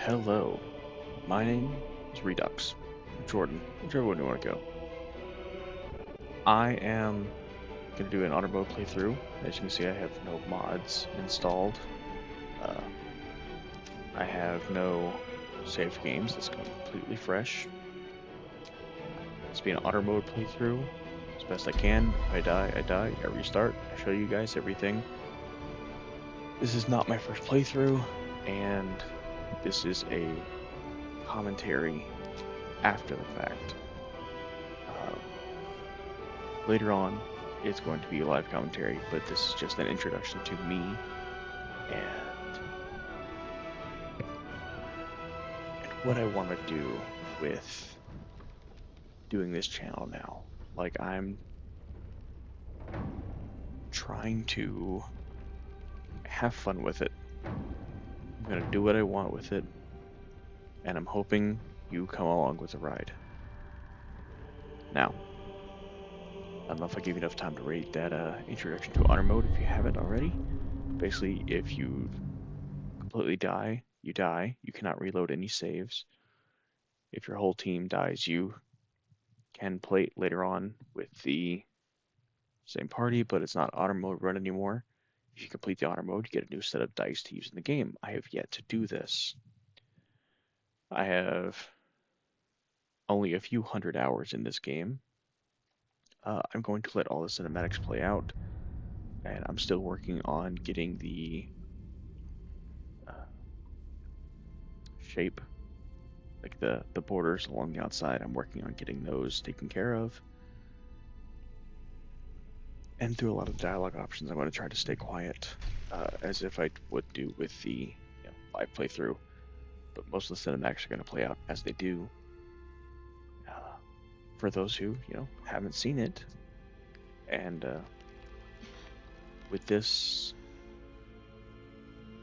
Hello, my name is Redux, Jordan, whichever one you want to go. I am going to do an honor mode playthrough. As you can see, I have no mods installed. Uh, I have no save games. That's completely fresh. It's be an honor mode playthrough as best I can. If I die, I die. I restart. I show you guys everything. This is not my first playthrough, and this is a commentary after the fact. Uh, Later on, it's going to be a live commentary, but this is just an introduction to me and, and what I want to do with doing this channel now. Like, I'm trying to have fun with it. I'm going to do what I want with it, and I'm hoping you come along with the ride. Now, I don't know if I gave you enough time to read that introduction to honor mode if you haven't already. Basically, if you completely die, you die. You cannot reload any saves. If your whole team dies, you can play it later on with the same party, but it's not honor mode run anymore. If you complete the honor mode, you get a new set of dice to use in the game. I have yet to do this. I have only a few hundred hours in this game. I'm going to let all the cinematics play out, and I'm still working on getting the uh, shape, like the borders along the outside. I'm working on getting those taken care of. And through a lot of dialogue options, I'm going to try to stay quiet, as if I would do with the live playthrough. But most of the cinematics are going to play out as they do. Uh, for those who haven't seen it, and with this,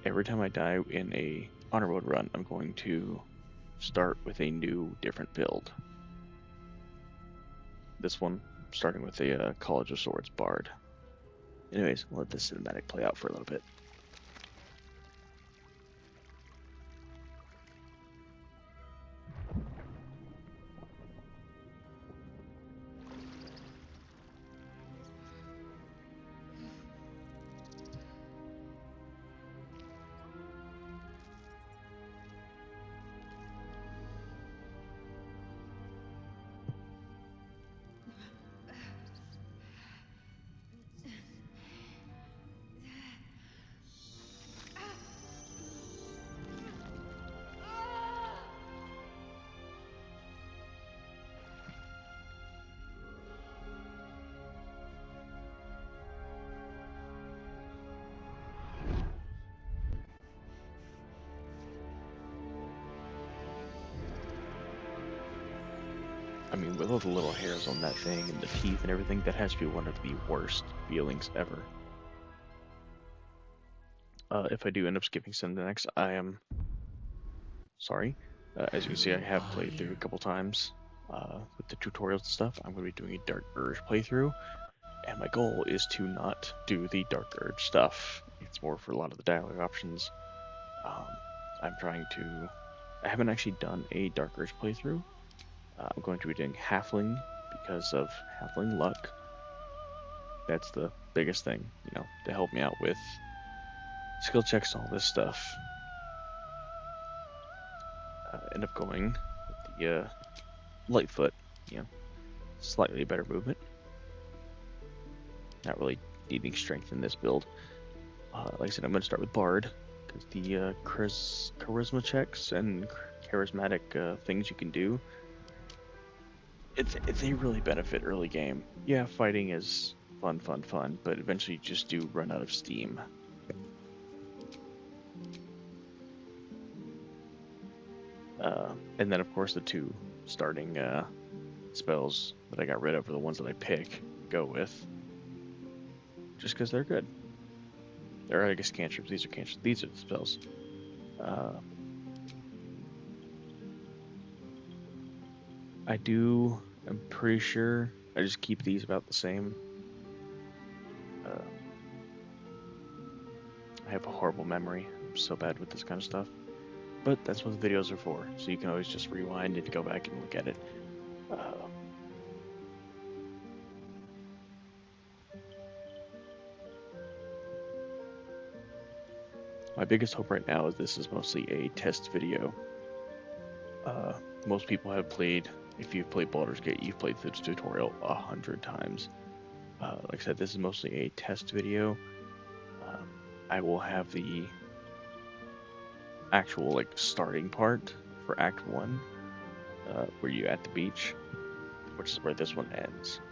every time I die in a honor mode run, I'm going to start with a new, different build. This one, starting with a College of Swords Bard. Anyways, I'll let this cinematic play out for a little bit. I mean, with all the little hairs on that thing and the teeth and everything, that has to be one of the worst feelings ever. If I do end up skipping cinematics, I am sorry. As you can see, I have played through a couple times with the tutorials and stuff. I'm going to be doing a Dark Urge playthrough, and my goal is to not do the Dark Urge stuff. It's more for a lot of the dialogue options. Um, I'm trying to. I haven't actually done a Dark Urge playthrough. I'm going to be doing Halfling because of Halfling luck. That's the biggest thing, to help me out with skill checks and all this stuff. End up going with the Lightfoot, slightly better movement. Not really needing strength in this build. Like I said, I'm going to start with Bard because the charisma checks and charismatic things you can do, they really benefit early game. Yeah, fighting is fun, but eventually you just do run out of steam. And then, of course, the two starting spells that I got rid of are the ones that I go with. Just because they're good. They're, I guess, cantrips. These are cantrips. These are the spells. I'm pretty sure I just keep these about the same. I have a horrible memory. I'm so bad with this kind of stuff. But that's what the videos are for, so you can always just rewind and go back and look at it. My biggest hope right now is this is mostly a test video. Most people have played, if you've played Baldur's Gate, you've played this tutorial 100 times. Like I said, this is mostly a test video. I will have the actual like starting part for Act 1, where you're at the beach, which is where this one ends.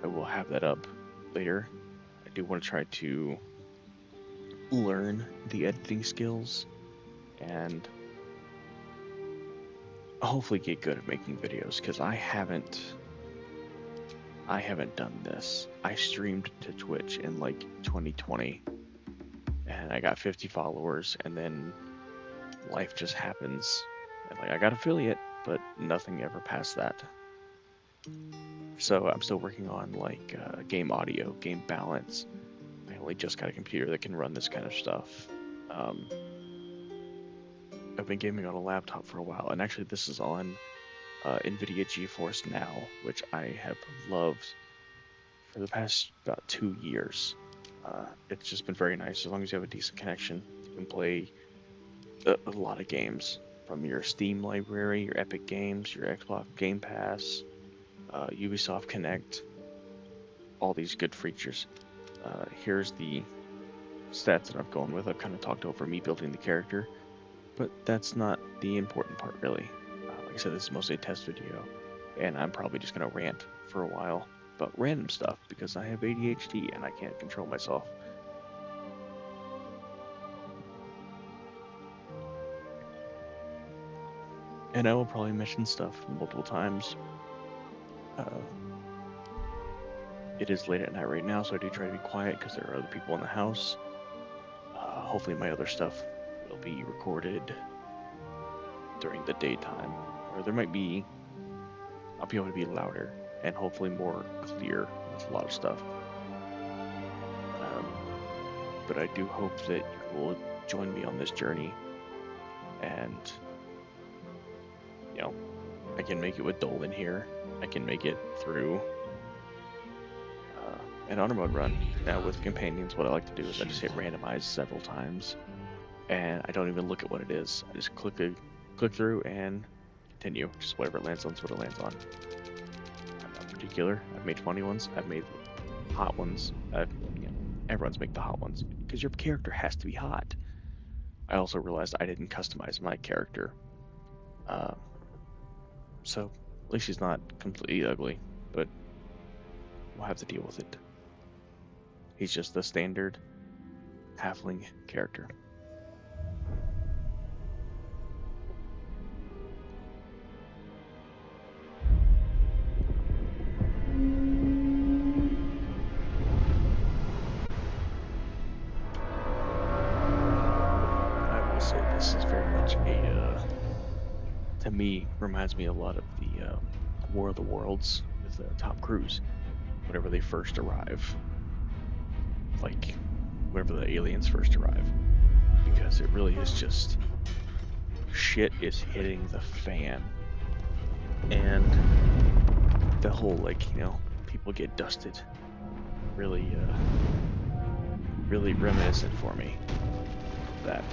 I will have that up later. I do want to try to learn the editing skills and hopefully get good at making videos, because I haven't done this. I streamed to Twitch in like 2020 and I got 50 followers, and then life just happens and like I got affiliate, but nothing ever past that. So I'm still working on like game audio, game balance. I only just got a computer that can run this kind of stuff. I've been gaming on a laptop for a while, and actually this is on NVIDIA GeForce Now, which I have loved for the past about 2 years. It's just been very nice. As long as you have a decent connection, you can play a lot of games from your Steam library, your Epic Games, your Xbox Game Pass, Ubisoft Connect, all these good features. Here's the stats that I'm going with. I've kind of talked over me building the character, but that's not the important part, really. Like I said, this is mostly a test video, and I'm probably just going to rant for a while about random stuff because I have ADHD and I can't control myself. And I will probably mention stuff multiple times. It is late at night right now, so I do try to be quiet because there are other people in the house. Hopefully my other stuff will be recorded during the daytime, or there might be, I'll be able to be louder and hopefully more clear with a lot of stuff. But I do hope that you will join me on this journey, and you know, I can make it with Dolan here. I can make it through an honor mode run. Now with companions, what I like to do is I just hit randomize several times, and I don't even look at what it is. I just click through and continue. Just whatever it lands on is what it lands on. I'm not particular. I've made funny ones. I've made hot ones. Everyone's make the hot ones because your character has to be hot. I also realized I didn't customize my character, so at least she's not completely ugly, but we'll have to deal with it. He's just the standard halfling character. I will say this is very much to me, reminds me a lot of the War of the Worlds with Tom Cruise, whenever they first arrive. Like, whenever the aliens first arrive. Because it really is just, shit is hitting the fan. And the whole, like, people get dusted really, really reminiscent for me of that.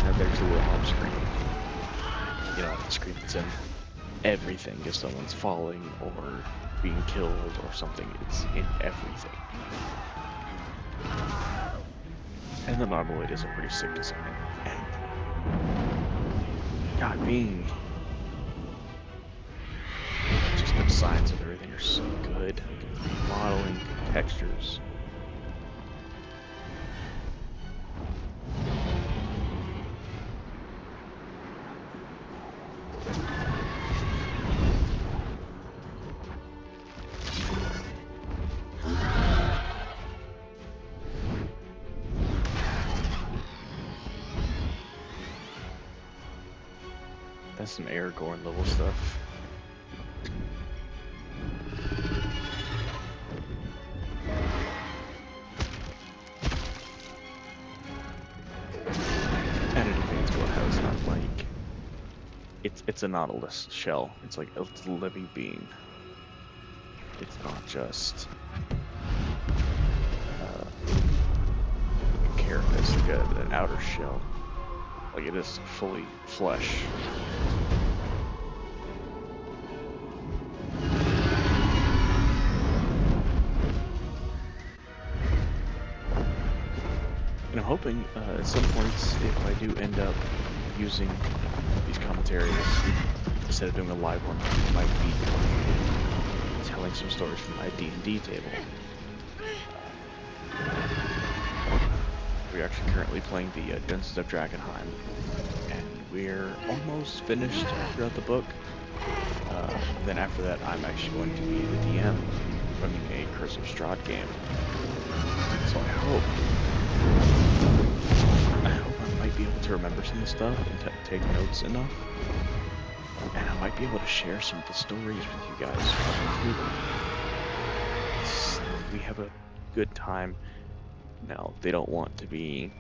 And there's a Wilhelm scream. The scream that's in everything. If someone's falling or being killed or something, it's in everything. And the Narmaloid is a pretty sick design. And God, just the designs of everything are so good. Modeling, textures. That's some Aragorn level stuff. Added advanced it's a nautilus shell. It's like it's a living being. It's not just a carapace, like an outer shell. Like it is fully flesh. And I'm hoping at some points, if I do end up using these commentaries instead of doing a live one, I might be telling some stories from my D&D table. We're actually currently playing the Dungeons of Dragonheim, and we're almost finished throughout the book. Then after that, I'm actually going to be the DM running a Curse of Strahd game. So I hope I might be able to remember some of the stuff and take notes enough, and I might be able to share some of the stories with you guys. We have a good time. Now, they don't want to be,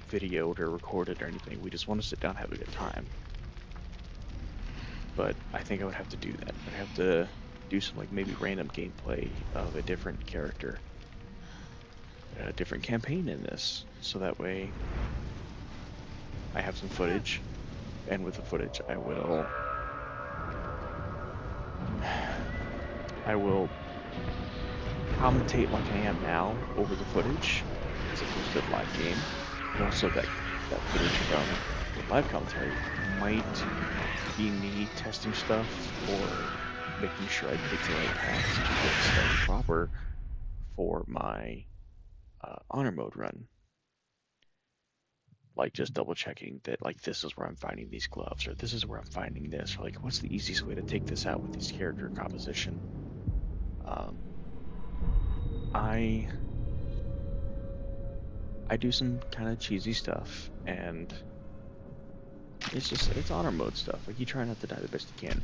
videoed or recorded or anything. We just want to sit down and have a good time. But I think I would have to do that. I'd have to do some maybe random gameplay of a different character, a different campaign in this, so that way I have some footage, and with the footage I will commentate like I am now over the footage as opposed to the live game. And also that footage from the live commentary might be me testing stuff or making sure I take the right paths to get stuff proper for my honor mode run. Like just double checking that this is where I'm finding these gloves, or this is where I'm finding this, or what's the easiest way to take this out with this character composition. I do some kind of cheesy stuff, and it's honor mode stuff. You try not to die the best you can.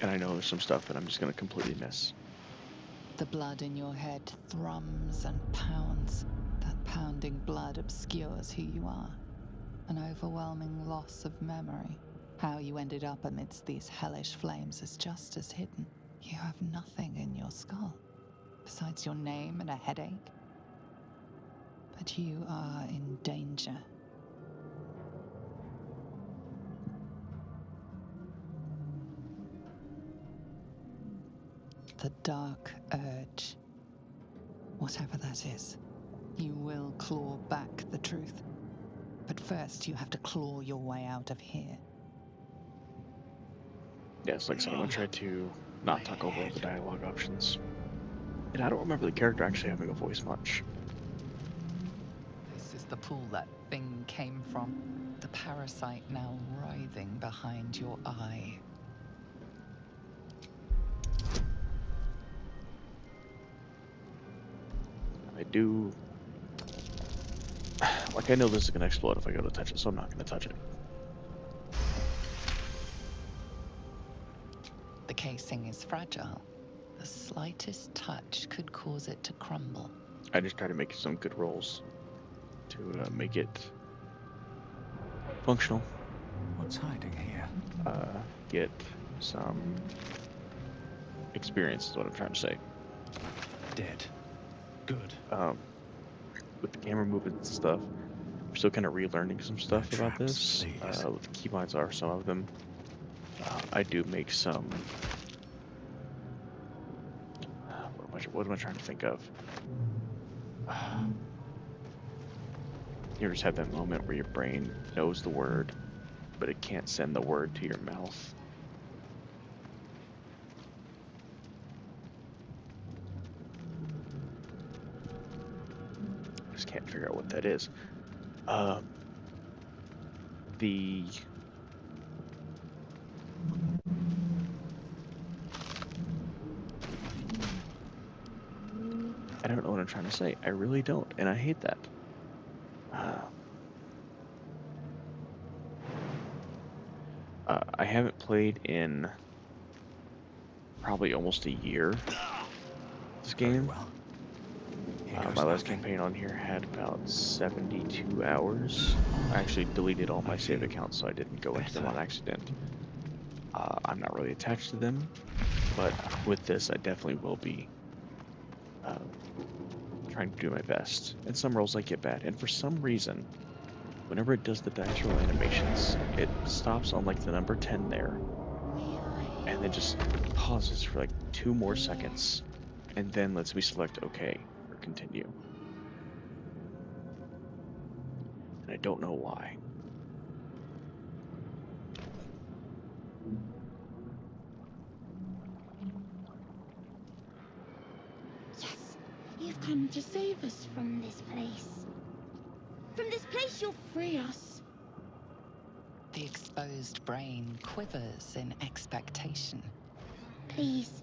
And I know there's some stuff that I'm just gonna completely miss. The blood in your head thrums and pounds. That pounding blood obscures who you are. An overwhelming loss of memory. How you ended up amidst these hellish flames is just as hidden. You have nothing in your skull, besides your name and a headache. But you are in danger. The dark urge. Whatever that is, you will claw back the truth. But first, you have to claw your way out of here. Yes, like I said, I'm gonna try to not talk over all the dialogue options. And I don't remember the character actually having a voice much. This is the pool that thing came from. The parasite now writhing behind your eye. I do... I know this is gonna explode if I go to touch it, so I'm not gonna touch it. The casing is fragile. The slightest touch could cause it to crumble. I just try to make some good rolls to make it functional. What's hiding here? Get some experience is what I'm trying to say. Dead. Good. With the camera movements and stuff, I'm still kind of relearning some stuff No about traps, this. please. What the keybinds are, some of them. I do make some... what am I trying to think of? You just have that moment where your brain knows the word, but it can't send the word to your mouth. I just can't figure out what that is. I don't know what I'm trying to say. I really don't, and I hate that. I haven't played in probably almost a year this game. Very well. Here goes My last nothing. campaign on here had about 72 hours. I actually deleted all my I save feel accounts so I didn't go into them better. on accident. I'm not really attached to them, but with this, I definitely will be uh, trying to do my best. In some rolls, I get bad, and for some reason, whenever it does the dice roll animations, it stops on like the number 10 there, and then just pauses for like 2 more seconds, and then lets me select OK or continue. And I don't know why. Yes, you've come to save us from this place. From this place, you'll free us. The exposed brain quivers in expectation. Please.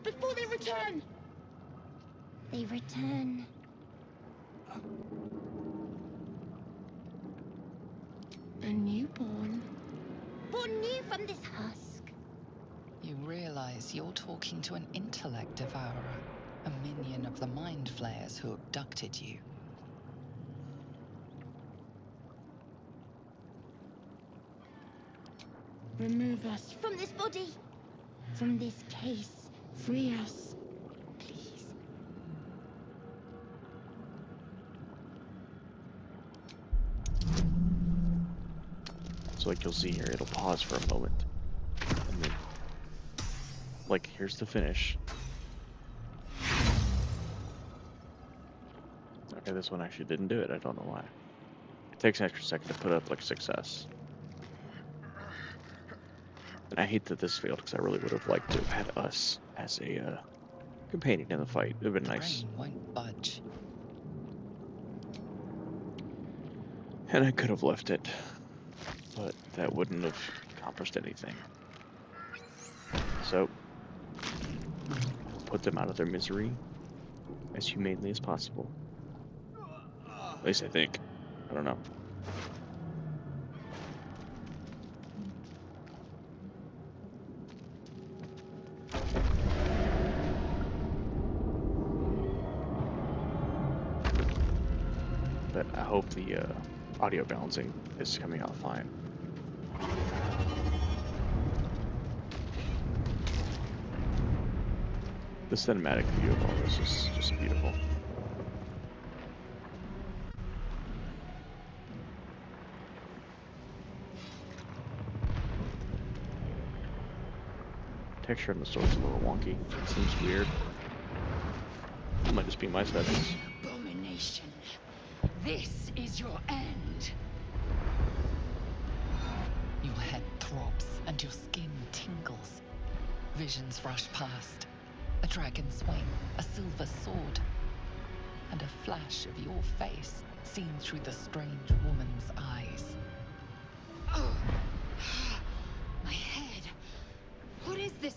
Before they return. They return. A newborn. Born new from this husk. You realize you're talking to an intellect devourer, a minion of the mind flayers who abducted you. Remove us from this body. From this case. Free us. Please. So like you'll see here, it'll pause for a moment, and then like here's the finish. Okay, this one actually didn't do it. I don't know why. It takes an extra second to put up like success. And I hate that this failed because I really would have liked to have had us as a companion in the fight. It would have been The nice. brain won't budge. And I could have left it, but that wouldn't have accomplished anything. So, we'll put them out of their misery as humanely as possible. At least I think. I don't know. But I hope the audio balancing is coming out fine. The cinematic view of all this is just beautiful. Texture on the sword's a little wonky. It seems weird. It might just be my settings. Abomination. This is your end. Your head throbs and your skin tingles. Visions rush past. A dragon's wing, a silver sword, and a flash of your face seen through the strange woman's eyes. Oh. My head. What is this?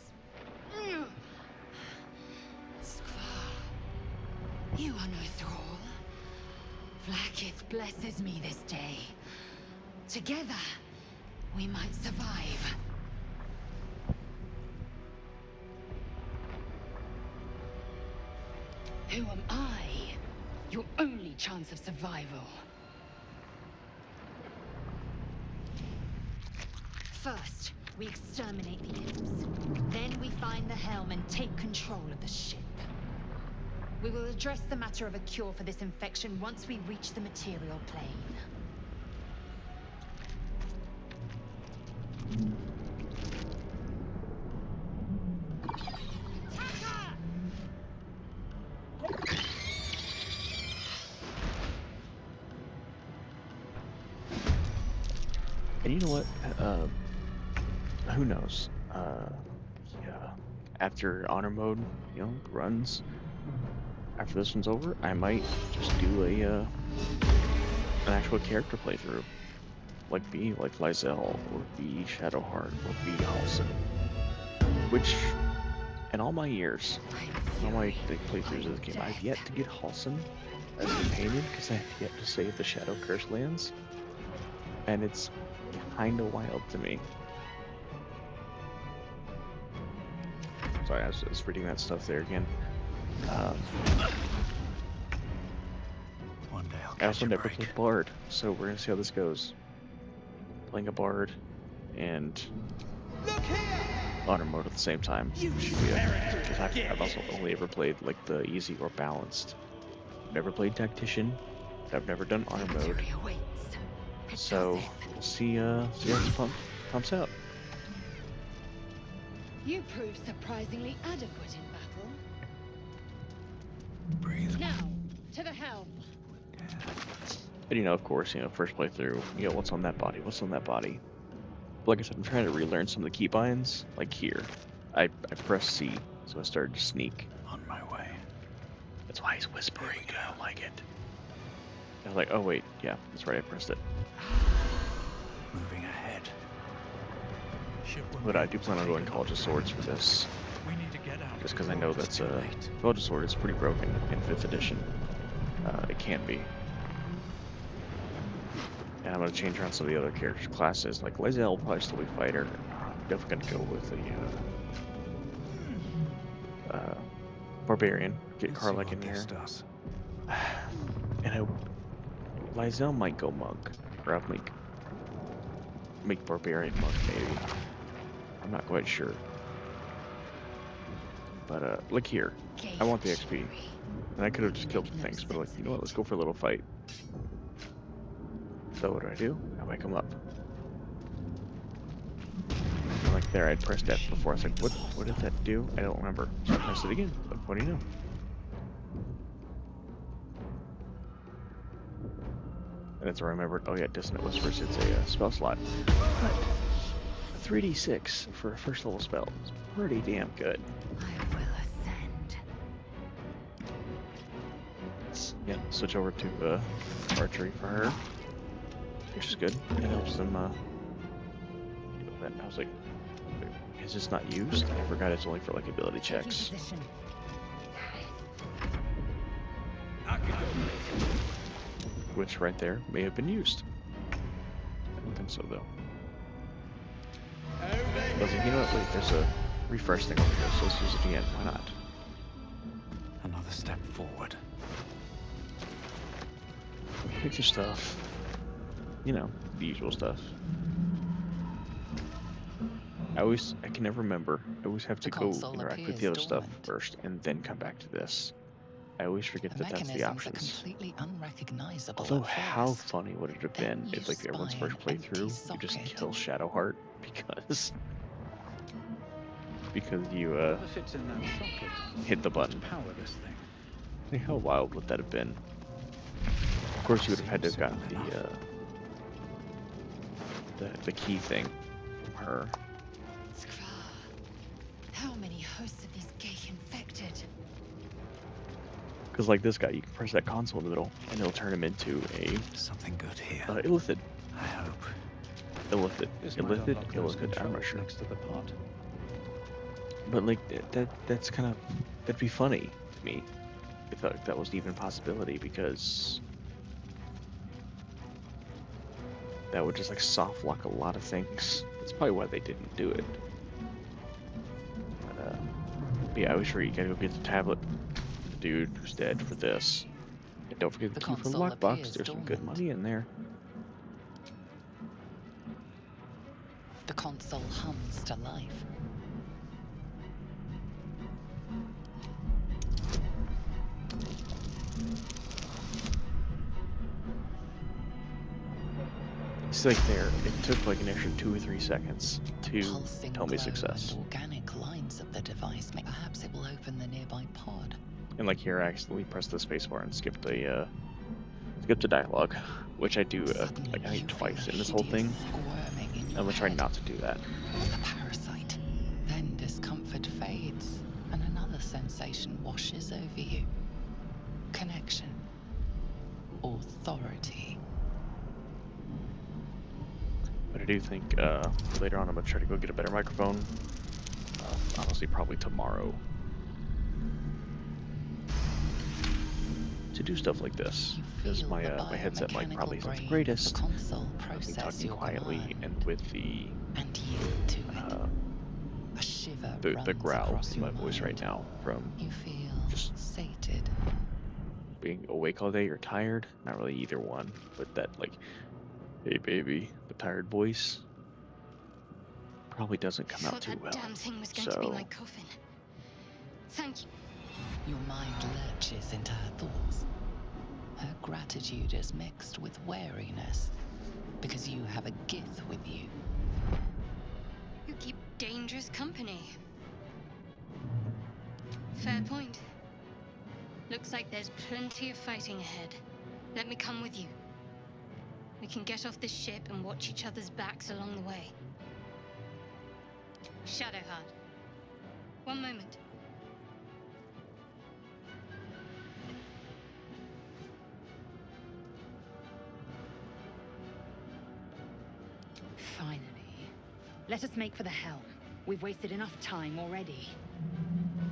Skvar. You are no thrall. Vlaakith blesses me this day. Together, we might survive. Who am I? Your only chance of survival. First, we exterminate the imps. Then we find the helm and take control of the ship. We will address the matter of a cure for this infection once we reach the material plane. And you know what? Who knows? Yeah. After honor mode, runs. After this one's over, I might just do an actual character playthrough, like be like Lysel or be Shadowheart or be Halsin. Which, in all my years, in all my playthroughs of the game, I've yet to get Halsin as a companion because I have yet to save the Shadow Curse lands, and it's kind of wild to me. Sorry, I was reading that stuff there again. One day I'll I catch also a never break. played Bard, so we're gonna see how this goes. Playing a Bard and Honor mode at the same time. Should be good. Because I've also only ever played like the easy or balanced. Never played Tactician. I've never done Honor mode. Victory awaits. So we'll see how this pumps out. You proved surprisingly adequate in battle. Breathe. Now, to the helm. But of course, first playthrough, what's on that body? What's on that body? Like I said, I'm trying to relearn some of the keybinds. Like here, I pressed C, so I started to sneak. On my way. That's why he's whispering. I don't like it. I was like, oh wait, yeah, that's right, I pressed it. Moving ahead. But I do plan on going College of Swords for this, We need to get out. just because I know that's too late. College of Swords is pretty broken in 5th edition. It can be. And I'm going to change around some of the other character classes. Like Lae'zel will probably still be fighter. I'm definitely going to go with a barbarian. Get Let's see Karlach what in this here. does. And Lae'zel might go monk, or I'll make barbarian monk maybe. I'm not quite sure. But look here, I want the XP, and I could have just killed the things, but like, you know what? Let's go for a little fight. So what do? I wake him up. And like there, I'd pressed F before. I was like, what did that do? I don't remember. So I pressed it again. But what do you know? And that's where I remembered, oh yeah, Dissonant Whispers, it's a spell slot. But 3d6 for a first level spell is pretty damn good. I will ascend. Yeah, switch over to archery for her, which is good. It helps them and I was like, is this not used? I forgot it's only for like ability Taking checks. position. Which right there may have been used. I don't think so though. I was like, you know what, wait, there's a refresh thing over here, so let's use it again, why not? Another step forward. Pick your stuff. The usual stuff. I can never remember. I always have to The go console interact with appears the other stuff dormant. first and then come back to this. I always forget The that that's the mechanisms are options. completely unrecognizable Although at how first. funny would it have Then been you if like everyone's spy first an empty playthrough you just socket. kill Shadowheart because you Whatever fits in that socket. hit the button. Power this thing. Like, how wild would that have been? Of course you would have had to have gotten Simple the key thing from her. Skra. How many hosts of these gay infected? Because like this guy, you can press that console in the middle and it'll turn him into a Something good here. illithid. I hope. Illithid. This might Illithid? unlock those Illithid, I'm not controls sure. next to the pod. But like that's kind of, that'd be funny to me if that was even a possibility, because that would just like soft lock a lot of things. That's probably why they didn't do it. But yeah, I was sure you gotta go get the tablet, the dude who's dead, for this. And don't forget the The key for the console lockbox. appears There's some good dormant. money in there. The console hums to life. It's like there. It took like an extra 2 or 3 seconds to Pulsing tell me glow success. and organic lines of the device. Perhaps it will open the nearby pod. And like here, I accidentally pressed the spacebar and skipped the dialogue, which I do Suddenly like I think you twice feel in this a whole hideous thing. squirming in I'm your gonna try head. not to do that. A parasite. Then discomfort fades, and another sensation washes over you. Connection. Authority. But I do think later on I'm gonna try to go get a better microphone. Honestly, probably tomorrow. To do stuff like this, You because feel my the my headset mic probably isn't the biomechanical brain greatest. of the console I've been process talking your quietly command and with the and yield to it. A shiver runs growl across in your my voice right mind. now from You feel just sated. being awake all day or tired. Not really either one, but that like, hey baby, the tired voice probably doesn't come out Thought too that well. damn thing was going to be So my coffin. Thank you. Your mind lurches into her thoughts. Her gratitude is mixed with wariness, because you have a Gith with you. You keep dangerous company. Fair point. Looks like there's plenty of fighting ahead. Let me come with you. We can get off this ship and watch each other's backs along the way. Shadowheart. One moment. Finally. Let us make for the helm. We've wasted enough time already.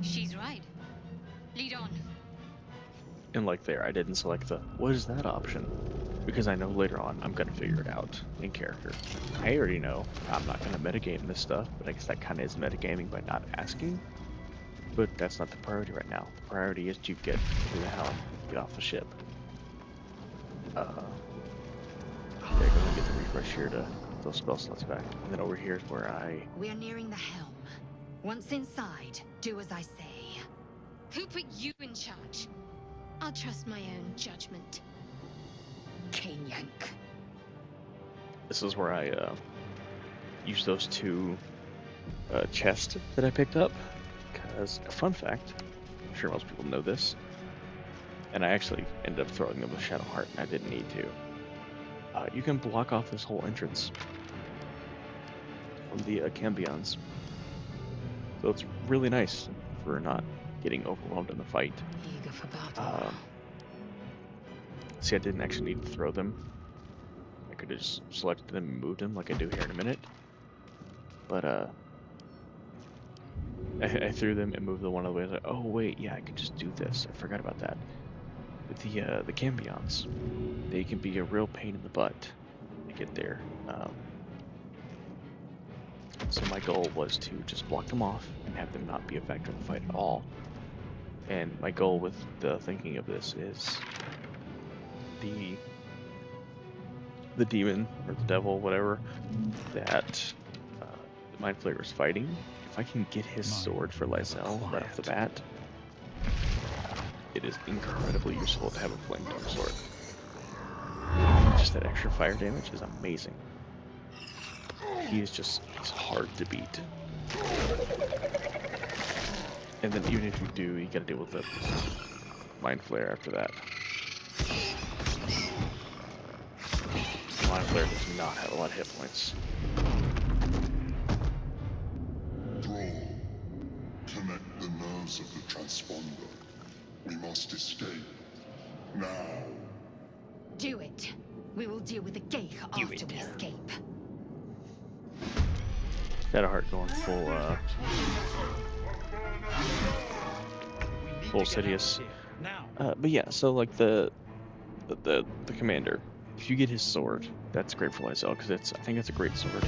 She's right. Lead on. and like there, I didn't select the what is that option because I know later on I'm gonna figure it out in character. I already know I'm not gonna metagame this stuff, but I guess that kind of is metagaming by not asking. But that's not the priority right now. The priority is to get to the helm, get off the ship. There, gonna get the refresh here to get those spell slots back, and then over here is where I. We are nearing the helm. Once inside, do as I say. Who put you in charge? I'll trust my own judgment. Cane yank. This is where I use those two chests that I picked up. Because a fun fact, I'm sure most people know this, and I actually ended up throwing them with Shadowheart, and I didn't need to. You can block off this whole entrance from the Cambions. So it's really nice for not getting overwhelmed in the fight. Eager for battle. See, I didn't actually need to throw them. I could have just selected them and moved them like I do here in a minute. But I threw them and moved the one of the way. I was like, oh wait, yeah, I can just do this. I forgot about that. But the Cambions, they can be a real pain in the butt to get there. So my goal was to just block them off and have them not be a factor in the fight at all. And my goal with the thinking of this is the demon or the devil, whatever, that the Mind Flayer is fighting. If I can get his sword for Lysel right off the bat, it is incredibly useful to have a flame tongue sword. Just that extra fire damage is amazing. He's hard to beat. And then even if you do, you gotta deal with the Mind Flayer after that. Mind Flayer does not have a lot of hit points. Thrall, connect the nerves of the transponder. We must escape. Now. Do it. We will deal with the Geich after we escape. Shadowheart going full full Sidious. But yeah, so like the commander, if you get his sword, that's great for Lysel because I think it's a great sword,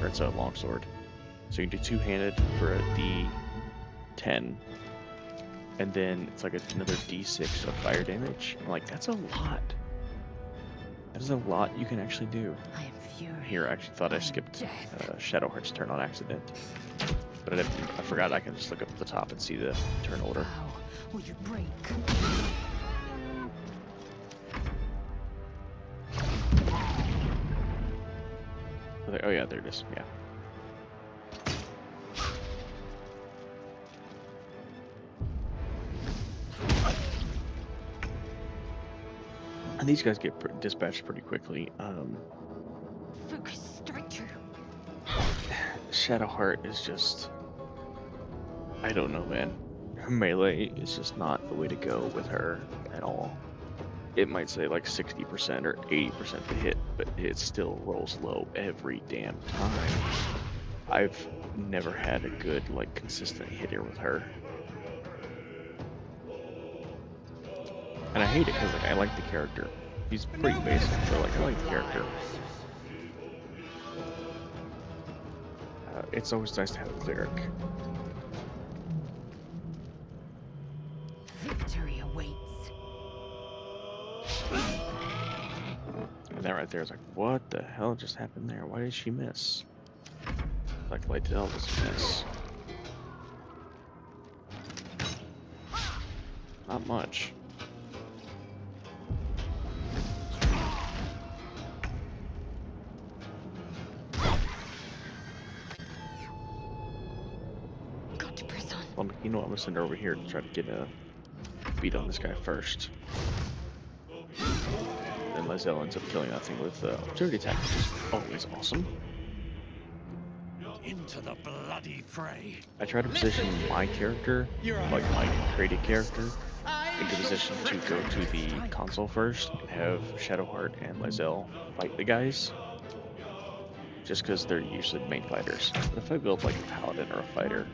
or it's a long sword. So you can do two-handed for a D10, and then it's like another D6 of fire damage. And like that's a lot. That is a lot you can actually do. I am furious. Here, I actually thought I skipped Shadowheart's turn on accident, but I forgot I can just look up at the top and see the turn order. How will you break? Oh yeah, there it is. Yeah. And these guys get dispatched pretty quickly. Focus straight through. Shadowheart is just, I don't know, man. Her melee is just not the way to go with her at all. It might say like 60% or 80% to hit, but it still rolls low every damn time. I've never had a good, like, consistent hitter with her. And I hate it because like, I like the character. He's pretty basic, but like I like the character. It's always nice to have a cleric. Victory awaits. And that right there is like, what the hell just happened there? Why did she miss? Like Lightel doesn't miss. Not much. Got to press on. Well, you know what? I'm gonna send her over here to try to get a beat on this guy first. Then Lizel ends up killing that thing with opportunity attack, which is always awesome. Into the bloody fray. I try to position my character, like my created character, into position to go to the console first and have Shadowheart and Lizel fight the guys. Just because they're usually the main fighters. But if I build like a paladin or a fighter,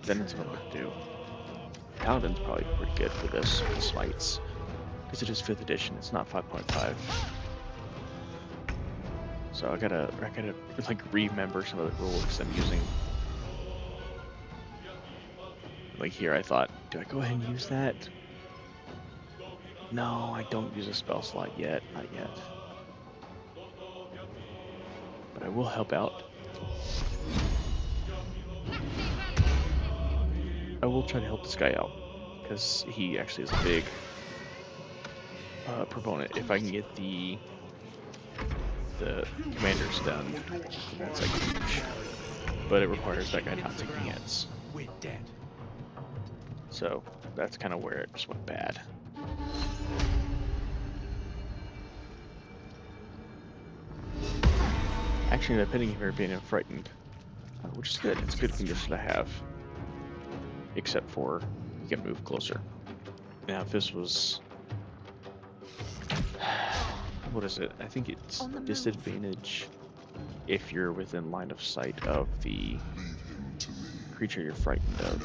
then it's what I'm going to do. Paladin's probably pretty good for this, for the smites. Because it is 5th edition, it's not 5.5. So I gotta like remember some of the rules I'm using. Like here I thought, do I go ahead and use that? No, I don't use a spell slot yet, not yet. But I will help out. I will try to help this guy out, because he actually is a big proponent. If I can get the commanders done, that's like huge. But it requires that guy not taking hits. We're dead. So that's kind of where it just went bad. Actually, ended up hitting him here being frightened, which is good. It's a good condition to have. Except for you can move closer. Now, if this was, what is it? I think it's disadvantage if you're within line of sight of the creature you're frightened of.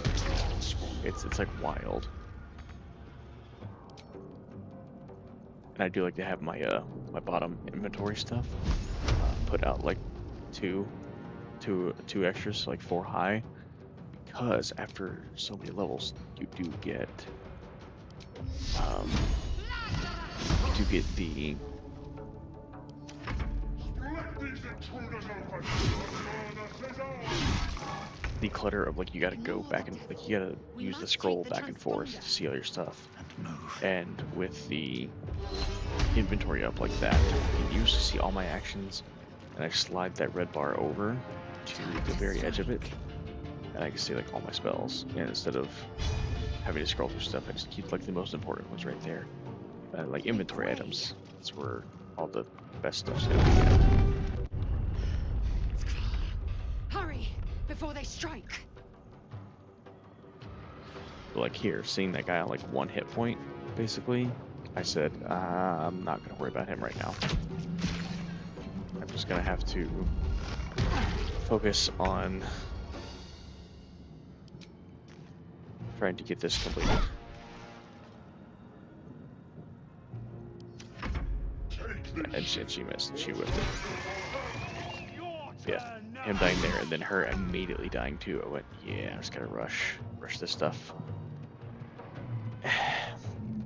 It's like wild. And I do like to have my my bottom inventory stuff put out like two extras, like 4 high, because after so many levels you do get the clutter of like you gotta go back and like you gotta use the scroll back and forth to see all your stuff. And with the inventory up like that, I can use to see all my actions, and I slide that red bar over to the very edge of it, and I can see like all my spells. And instead of having to scroll through stuff, I just keep like the most important ones right there. Like inventory items, that's where all the best stuff's gonna be at. Hurry before they strike. But like here, seeing that guy on like 1 hit point, basically, I said, I'm not gonna worry about him right now. I'm just gonna have to focus on trying to get this completed. And she missed. She whipped it. Yeah, him dying there, and then her immediately dying too. I went, yeah, I just gotta rush this stuff. And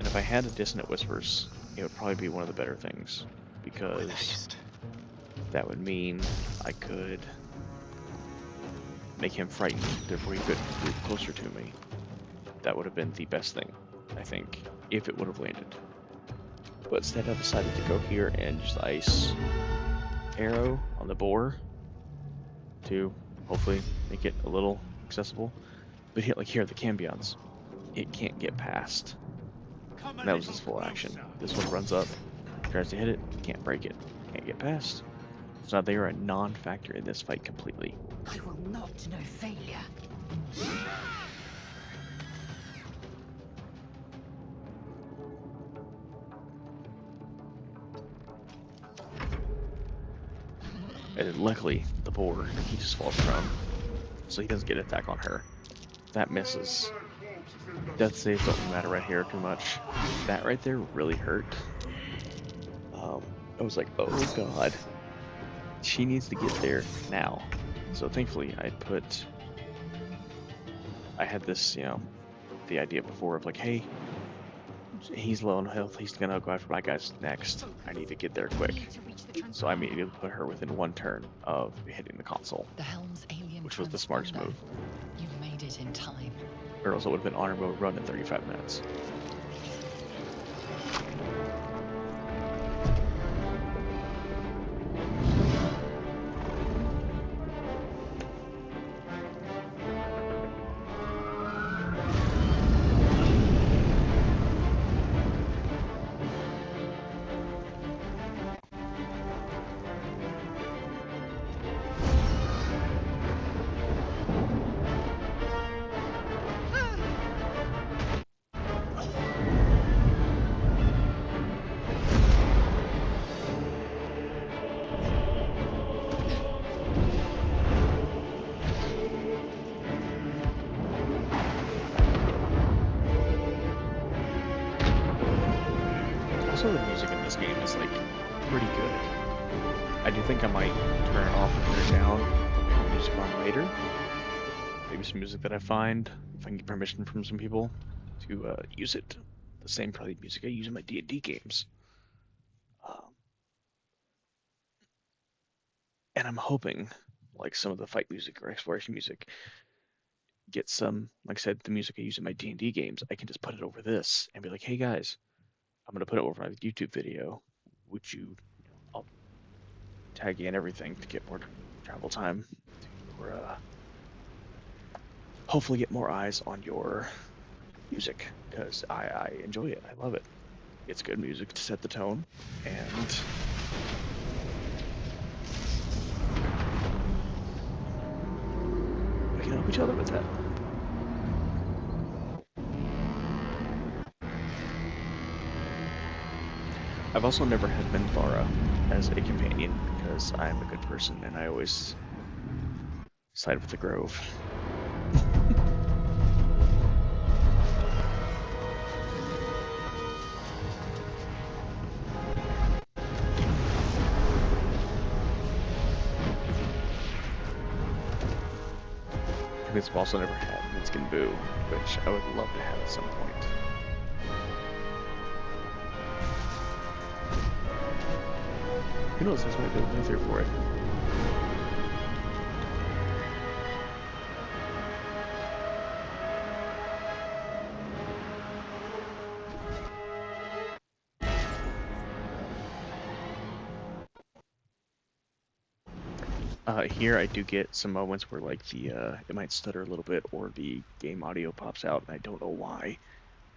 if I had a Dissonant Whispers, it would probably be one of the better things, because that would mean I could make him frightened before he could move closer to me. That would have been the best thing, I think, if it would have landed. But instead I decided to go here and just ice arrow on the boar to hopefully make it a little accessible. But here, like here, the Cambions, it can't get past. And that was his full action. This one runs up, tries to hit it, can't break it, can't get past. So now they are a non-factor in this fight completely. I will not know failure. And then luckily, the boar, he just falls prone, so he doesn't get an attack on her. That misses. Death saves don't matter right here too much. That right there really hurt. I was like, oh god. She needs to get there now. So thankfully I had this, you know, the idea before of like, hey, he's low on health. He's gonna go after my guys next. I need to get there We quick. need to reach the So I transponder. immediately put her within 1 turn of hitting the console, The helm's alien which was the smartest transponder. move. You made it in time. Or else it would have been honor mode run in 35 minutes. Also, the music in this game is like pretty good. I do think I might turn it off and turn it down, put the music on later. Maybe some music that I find, if I can get permission from some people to use it. The same probably music I use in my D&D games. And I'm hoping, like some of the fight music or exploration music, get some, like I said, the music I use in my D&D games. I can just put it over this and be like, hey guys, I'm gonna put it over my YouTube video. Would you, I'll tag you in everything to get more travel time, or hopefully get more eyes on your music, because I enjoy it. I love it. It's good music to set the tone, and we can help each other with that. I've also never had Minthara as a companion because I'm a good person and I always side with the Grove. I've also never had Minskin Boo, which I would love to have at some point. Who knows, this might be the playthrough for it. Here I do get some moments where like the it might stutter a little bit or the game audio pops out and I don't know why.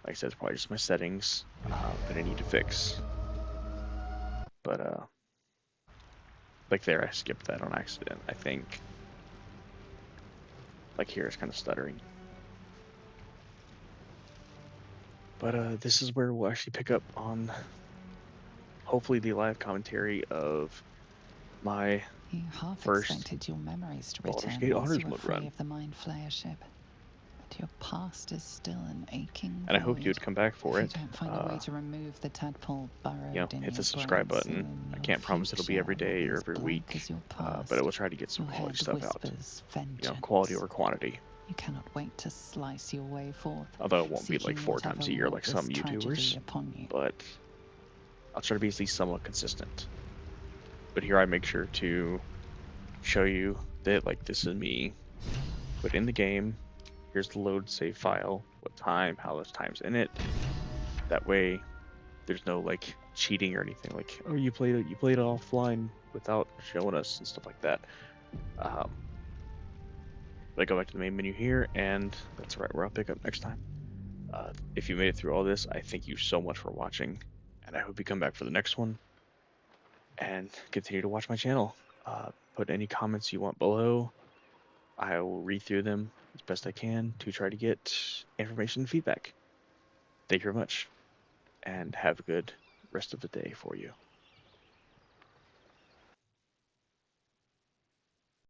Like I said, it's probably just my settings that I need to fix. But like there, I skipped that on accident. I think like here it's kind of stuttering. But this is where we'll actually pick up on hopefully the live commentary of my You half first expected your memories to Baldur's return Gate once Honors you were mode free run. of the Mind Flayer ship. But your past is still an aching And I hoped void. you would come back for If it. you don't find a way to remove the tadpole burrowed in Hit your the subscribe brain button. soon, I your can't promise it'll be every future will day be or as every blank week, as your but I past. will try to get some Your quality head stuff out. whispers vengeance. Quality over quantity. You cannot wait to slice your way forth. Although it won't be seeking like 4 times whatever a year wrought like this some tragedy YouTubers, upon you. but I'll try to be at least somewhat consistent. But here I make sure to show you that like this is me, put in the game, here's the load save file, what time, how much time's in it. That way there's no like cheating or anything like, oh, you played it offline without showing us and stuff like that. But I go back to the main menu here, and that's right where I'll pick up next time. If you made it through all this, I thank you so much for watching, and I hope you come back for the next one and continue to watch my channel. Put any comments you want below. I will read through them as best I can to try to get information and feedback. Thank you very much, and have a good rest of the day for you.